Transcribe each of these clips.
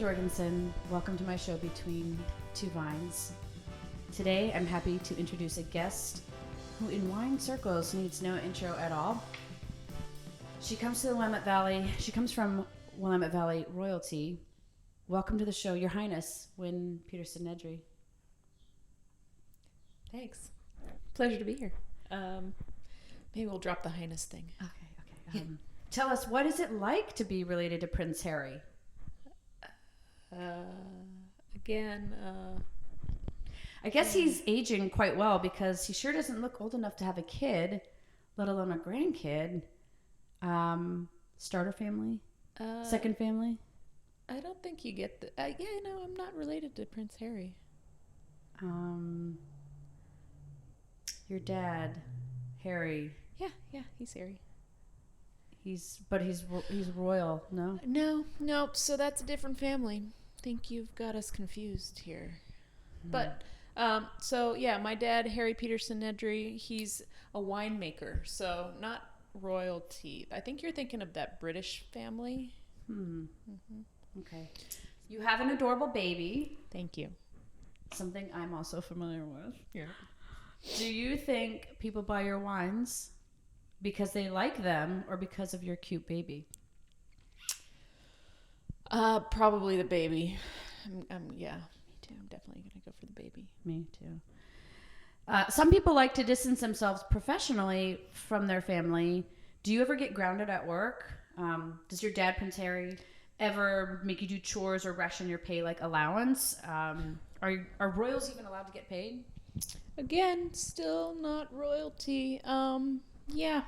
Jorgensen. Welcome to my show Between Two Vines. Today, I'm happy to introduce a guest who in wine circles needs no intro at all. She comes to the Willamette Valley. She comes from Willamette Valley royalty. Welcome to the show, Your Highness, Wynne Peterson-Nedry. Thanks. Pleasure to be here. Maybe we'll drop the highness thing. Okay. Tell us, what is it like to be related to Prince Harry? I guess he's aging quite well because he sure doesn't look old enough to have a kid, let alone a grandkid. Starter family? Second family? I don't think you get the... I'm not related to Prince Harry. Your dad, Harry. Yeah, he's Harry. He's royal, no? No, so that's a different family. Think you've got us confused here. But, my dad, Harry Peterson-Nedry, he's a winemaker, so not royalty. I think you're thinking of that British family. Okay. You have an adorable baby. Thank you. Something I'm also familiar with. Yeah. Do you think people buy your wines because they like them or because of your cute baby? Probably the baby. Yeah, me too. I'm definitely going to go for the baby. Me too. Some people like to distance themselves professionally from their family. Do you ever get grounded at work? Does your dad, Prince Harry, ever make you do chores or ration your pay like allowance? Are royals even allowed to get paid? Again, still not royalty. Yeah.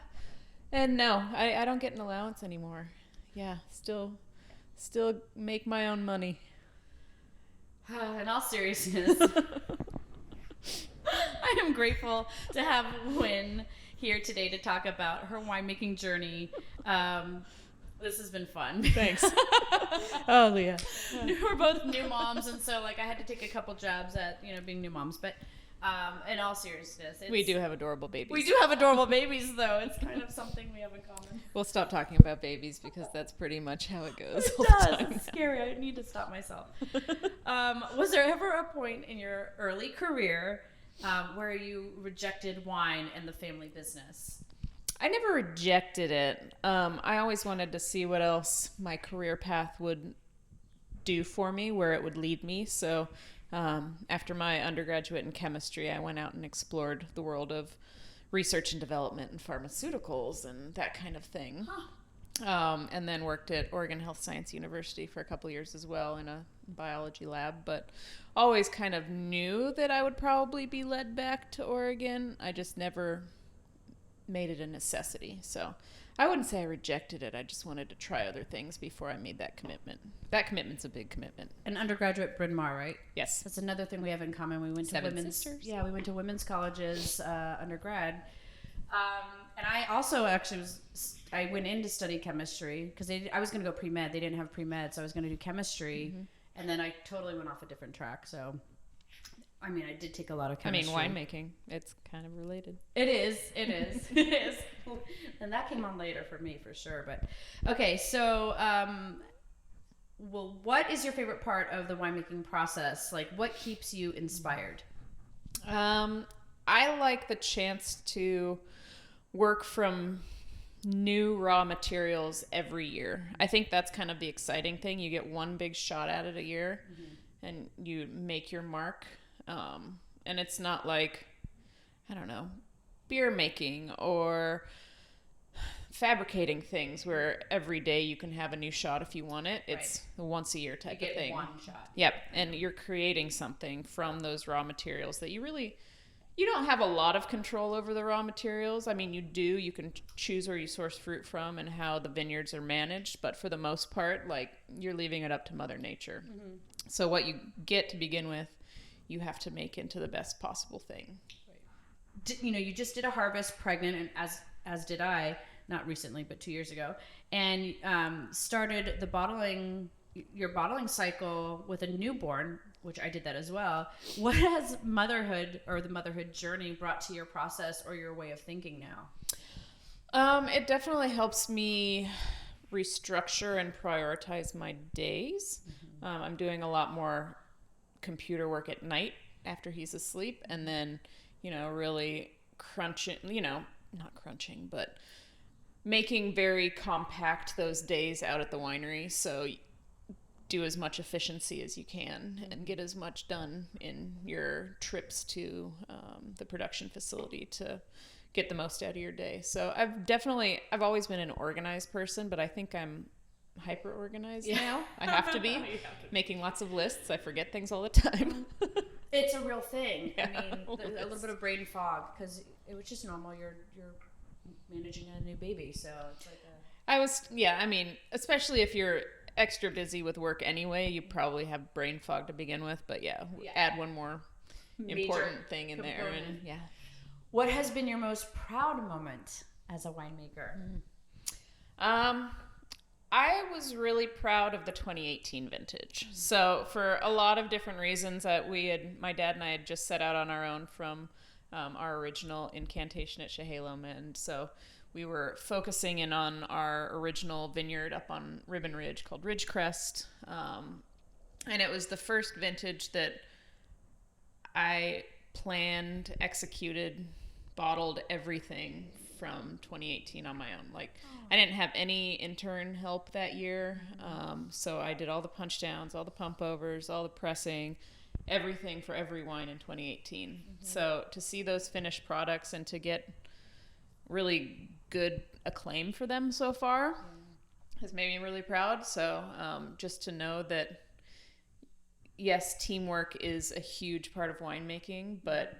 And no, I don't get an allowance anymore. Yeah, still make my own money. In all seriousness, I am grateful to have Wynne here today to talk about her winemaking journey. This has been fun. Thanks. Oh, Leah. We're both new moms, and so I had to take a couple jabs at being new moms, but in all seriousness, we do have adorable babies. We do have adorable babies, though. It's kind of something we have in common. We'll stop talking about babies because that's pretty much how it goes. It does. It's scary. I need to stop myself. Was there ever a point in your early career where you rejected wine and the family business? I never rejected it. I always wanted to see what else my career path would do for me, where it would lead me. So after my undergraduate in chemistry, I went out and explored the world of research and development and pharmaceuticals and that kind of thing. And then worked at Oregon Health Science University for a couple years as well in a biology lab, but always kind of knew that I would probably be led back to Oregon. I just never made it a necessity. So I wouldn't say I rejected it. I just wanted to try other things before I made that commitment. That commitment's a big commitment. An undergraduate Bryn Mawr, right? Yes. That's another thing we have in common. We went to we went to women's colleges undergrad. And I also actually I went in to study chemistry because I was going to go pre-med. They didn't have pre-med, so I was going to do chemistry. And then I totally went off a different track. So, I did take a lot of chemistry. Winemaking, it's kind of related. It is. And that came on later for me, for sure. But, okay, so, what is your favorite part of the winemaking process? What keeps you inspired? I like the chance to work from new raw materials every year. I think that's kind of the exciting thing. You get one big shot at it a year, and you make your mark. And it's not like, I don't know, beer making or fabricating things where every day you can have a new shot if you want it. It's a once a year type of thing. You get one shot. Yep. And you're creating something from those raw materials that you don't have a lot of control over the raw materials. You do. You can choose where you source fruit from and how the vineyards are managed. But for the most part, you're leaving it up to Mother Nature. So what you get to begin with, you have to make into the best possible thing. You just did a harvest pregnant, and as did I, not recently, but 2 years ago, and started your bottling cycle with a newborn, which I did that as well. What has motherhood or the motherhood journey brought to your process or your way of thinking now? It definitely helps me restructure and prioritize my days. I'm doing a lot more computer work at night after he's asleep, and then, really crunching, not crunching, but making very compact those days out at the winery. So do as much efficiency as you can and get as much done in your trips to the production facility to get the most out of your day. So I've always been an organized person, but I think I'm hyper organized now. I have to be. Making lots of lists. I forget things all the time. It's a real thing. Yeah, I mean, a little bit of brain fog, because it was just normal. You're managing a new baby, so it's like especially if you're extra busy with work anyway, you probably have brain fog to begin with, but add one more important thing in there, and What has been your most proud moment as a winemaker? I was really proud of the 2018 vintage. So for a lot of different reasons that my dad and I had just set out on our own from our original incantation at Chehalem, and so we were focusing in on our original vineyard up on Ribbon Ridge called Ridgecrest, and it was the first vintage that I planned, executed, bottled everything from 2018 on my own. I didn't have any intern help that year, so I did all the punch downs, all the pump overs, all the pressing, everything for every wine in 2018. So to see those finished products and to get really good acclaim for them so far has made me really proud. So just to know that, yes, teamwork is a huge part of winemaking, but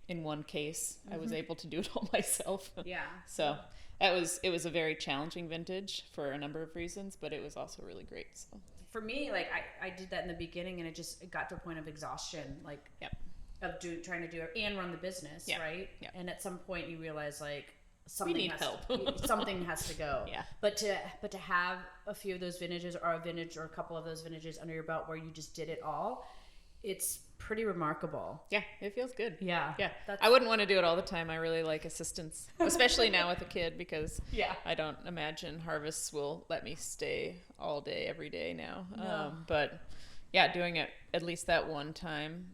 in one case, I was able to do it all myself. Yeah. So it was a very challenging vintage for a number of reasons, but it was also really great. So for me, I did that in the beginning, and it got to a point of exhaustion, of trying to do it and run the business, right? Yeah. And at some point, you realize something has to go. Yeah. But to have a few of those vintages, or a vintage or a couple of those vintages under your belt where you just did it all, it's pretty remarkable. Yeah, it feels good. Yeah. Yeah. I wouldn't want to do it all the time. I really like assistance, especially now with a kid, because I don't imagine harvests will let me stay all day, every day now. No. But doing it at least that one time,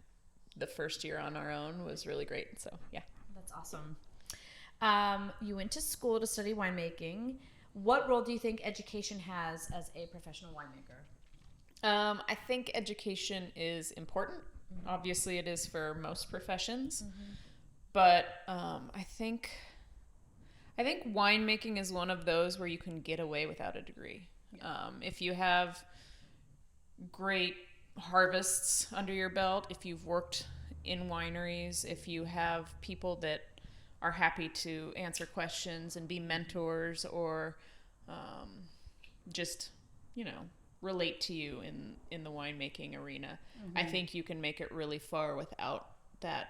the first year on our own, was really great. So, yeah. That's awesome. You went to school to study winemaking. What role do you think education has as a professional winemaker? I think education is important. Obviously, it is for most professions, but I think winemaking is one of those where you can get away without a degree. If you have great harvests under your belt, if you've worked in wineries, if you have people that are happy to answer questions and be mentors, or just relate to you in the winemaking arena, I think you can make it really far without that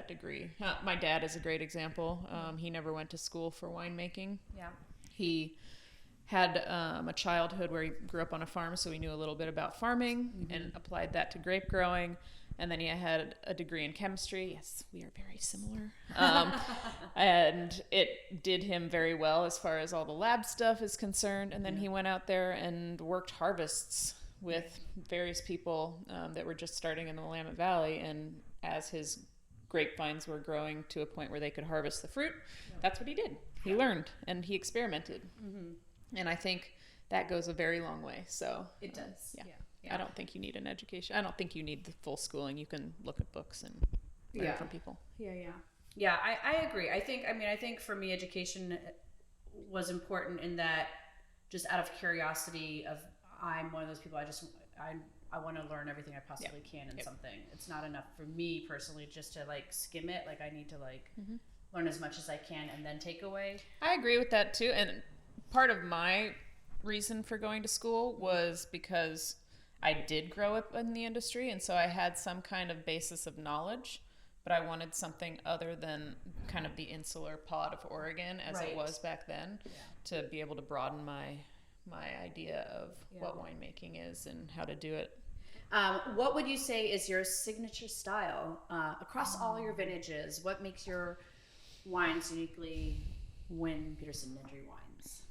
degree. My dad is a great example. He never went to school for winemaking. Yeah. He had a childhood where he grew up on a farm, so he knew a little bit about farming and applied that to grape growing. And then he had a degree in chemistry. Yes, we are very similar. And it did him very well as far as all the lab stuff is concerned. And then he went out there and worked harvests with various people that were just starting in the Willamette Valley. And as his grapevines were growing to a point where they could harvest the fruit, that's what he did. He learned and he experimented. And I think that goes a very long way. So it does. Yeah. I don't think you need an education. I don't think you need the full schooling. You can look at books and learn from people. Yeah, I agree. I think for me, education was important in that, just out of curiosity, I'm one of those people, I want to learn everything I possibly can in something. It's not enough for me personally just to skim it. I need to learn as much as I can and then take away. I agree with that too. And part of my reason for going to school was because I did grow up in the industry, and so I had some kind of basis of knowledge, but I wanted something other than kind of the insular pod of Oregon as it was back then, to be able to broaden my idea of what winemaking is and how to do it. What would you say is your signature style across all your vintages? What makes your wines uniquely Wynne Peterson-Nedry wines?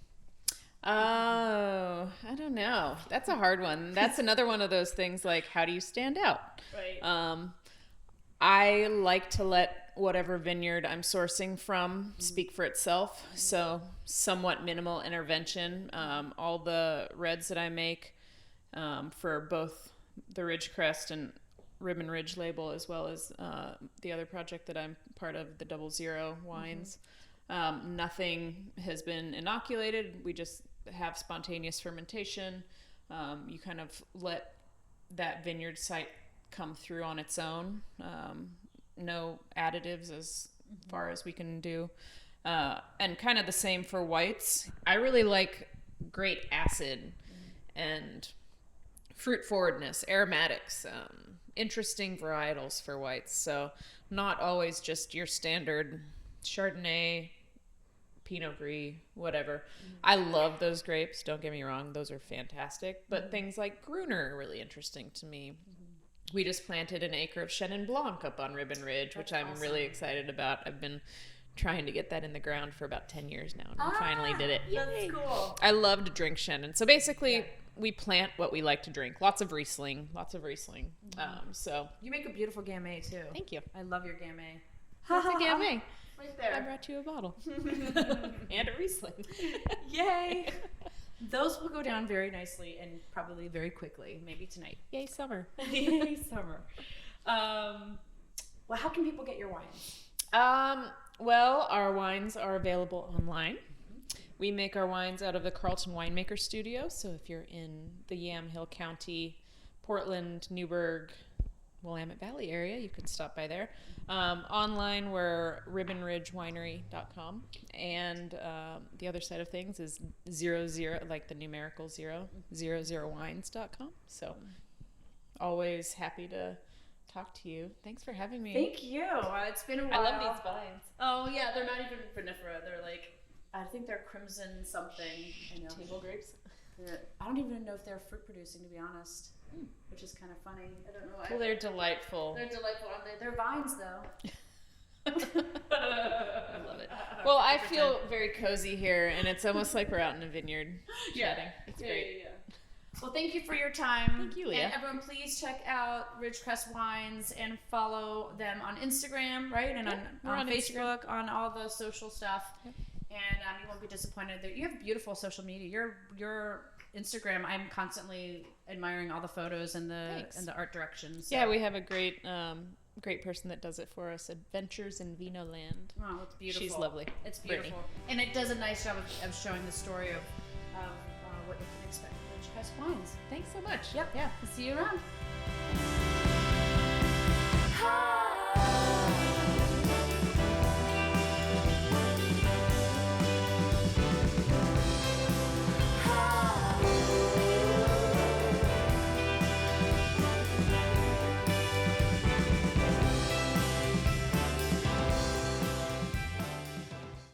Oh, I don't know. That's a hard one. That's another one of those things like, how do you stand out? Right. I like to let whatever vineyard I'm sourcing from speak for itself. So somewhat minimal intervention. All the reds that I make for both the Ridgecrest and Ribbon Ridge label, as well as the other project that I'm part of, the 00 wines. Nothing has been inoculated. We just have spontaneous fermentation. You kind of let that vineyard site come through on its own. No additives as far as we can do. And kind of the same for whites. I really like great acid and fruit forwardness, aromatics, interesting varietals for whites. So not always just your standard Chardonnay, Pinot Gris, whatever. I love those grapes. Don't get me wrong. Those are fantastic. But things like Gruner are really interesting to me. We just planted an acre of Chenin Blanc up on Ribbon Ridge, which I'm really excited about. I've been trying to get that in the ground for about 10 years now, and we finally did it. That's cool. I love to drink Chenin. So basically, we plant what we like to drink. Lots of Riesling. So You make a beautiful Gamay too. thank you. I love your Gamay. That's a Gamay. Right I there. brought you a bottle. And a Riesling. Yay! Those will go down very nicely and probably very quickly. Maybe tonight. Yay, summer. Yay, summer. Well, how can people get your wines? Well, our wines are available online. We make our wines out of the Carlton Winemaker Studio. So if you're in the Yamhill County, Portland, Newburgh, Willamette Valley area, you can stop by there. Online, we're ribbonridgewinery.com. And the other side of things is 00, like the numerical 00wines.com. So always happy to talk to you. Thanks for having me. Thank you. It's been a while. I love these vines. Oh, yeah. They're not even vinifera. They're like, I think they're crimson something. I know. Table grapes. I don't even know if they're fruit producing, to be honest. Which is kind of funny. I don't know. Well, they're delightful. They're delightful, aren't they? They're vines, though. I love it. Well, I feel very cozy here, and it's almost like we're out in a vineyard chatting. It's great. Yeah. Well, thank you for your time. Thank you, Leah. And everyone, please check out Ridgecrest Wines and follow them on Instagram, right? And on Facebook, on all the social stuff. Yep. And you won't be disappointed. You have beautiful social media. Your Instagram, I'm constantly admiring all the photos and the art directions. So. Yeah, we have a great person that does it for us. Adventures in Vino Land. Oh, it's beautiful. She's lovely. It's beautiful, Brittany. And it does a nice job of showing the story of what you can expect with Ridgecrest Wines. Thanks so much. Yep. Yeah. See you around.